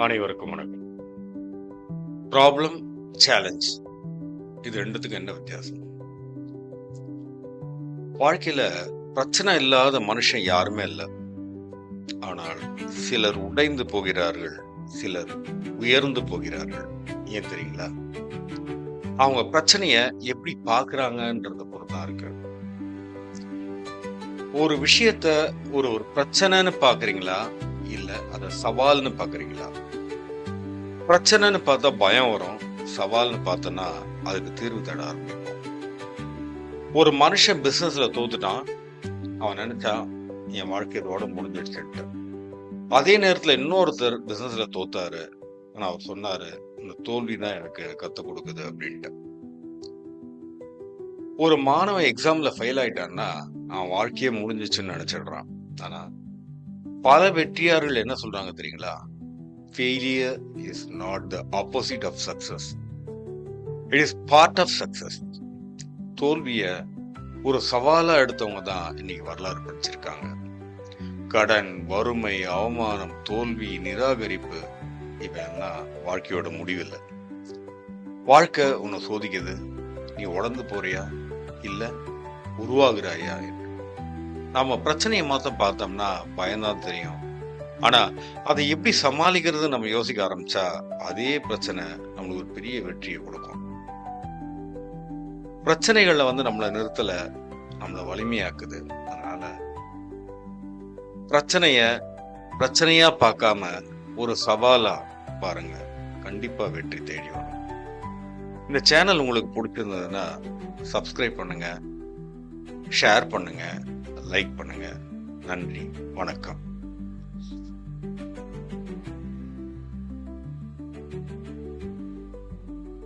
அனைவருக்கும் வணக்கம். Problem, challenge இது ரெண்டுத்துக்கும் என்ன வித்தியாசம்? வாழ்க்கையில பிரச்சனை இல்லாத மனுஷன் யாருமே இல்லை. ஆனால் சிலர் உடைந்து போகிறார்கள், சிலர் உயர்ந்து போகிறார்கள். ஏன் தெரியுங்களா? அவங்க பிரச்சனைய எப்படி பார்க்கறாங்கன்றத பொறுத்தான் இருக்கு. ஒரு விஷயத்த ஒரு பிரச்சனைன்னு பாக்குறீங்களா, இல்ல அத சவால்னு பாக்குறீங்களா? பிரச்சனைன்னு பார்த்தா பயம் வரும், சவால்னு பார்த்தோன்னா அதுக்கு தீர்வு தேட ஆரம்பிப்போம். ஒரு மனுஷன் பிசினஸ்ல தோத்துட்டான், அவன் நினைச்சா என் வாழ்க்கை இதோட முடிஞ்சிடுச்சுட்டு. அதே நேரத்துல இன்னொருத்தர் பிசினஸ்ல தோத்தாரு, ஆனா அவர் சொன்னாரு இந்த தோல்விதான் எனக்கு கத்து கொடுக்குது அப்படின்ட்டு. ஒரு மாணவன் எக்ஸாம்ல ஃபெயில் ஆயிட்டான்னா அவன் வாழ்க்கையே முடிஞ்சிச்சுன்னு நினைச்சிடுறான். ஆனா பல வெற்றியாளர்கள் என்ன சொல்றாங்க தெரியுங்களா? Failure is not the opposite of success. It is part of success. தோல்விய ஒரு சவாலா எடுத்தவங்க தான் இன்னைக்கு வரலாறு படிச்சிருக்காங்க. கடன், வறுமை, அவமானம், தோல்வி, நிராகரிப்பு இவெல்லாம் வாழ்க்கையோட முடிவில்லை. வாழ்க்கை உன்னை சோதிக்குது. நீ உடந்து போறியா இல்ல உருவாகுறாயா? நாம பிரச்சனையை மாத்த பார்த்தோம்னா பயம்தான் தெரியும். ஆனா அதை எப்படி சமாளிக்கிறது நம்ம யோசிக்க ஆரம்பிச்சா அதே பிரச்சனை நம்மளுக்கு ஒரு பெரிய வெற்றியை கொடுக்கும். பிரச்சனைகள்ல நம்மளை நிறுத்தல, நம்மளை வலிமையாக்குது. அதனால பிரச்சனையா பார்க்காம ஒரு சவாலா பாருங்க, கண்டிப்பா வெற்றி தேடி வரும். இந்த சேனல் உங்களுக்கு பிடிச்சிருந்ததுன்னா சப்ஸ்கிரைப் பண்ணுங்க, ஷேர் பண்ணுங்க, லைக் பண்ணுங்க. நன்றி, வணக்கம்.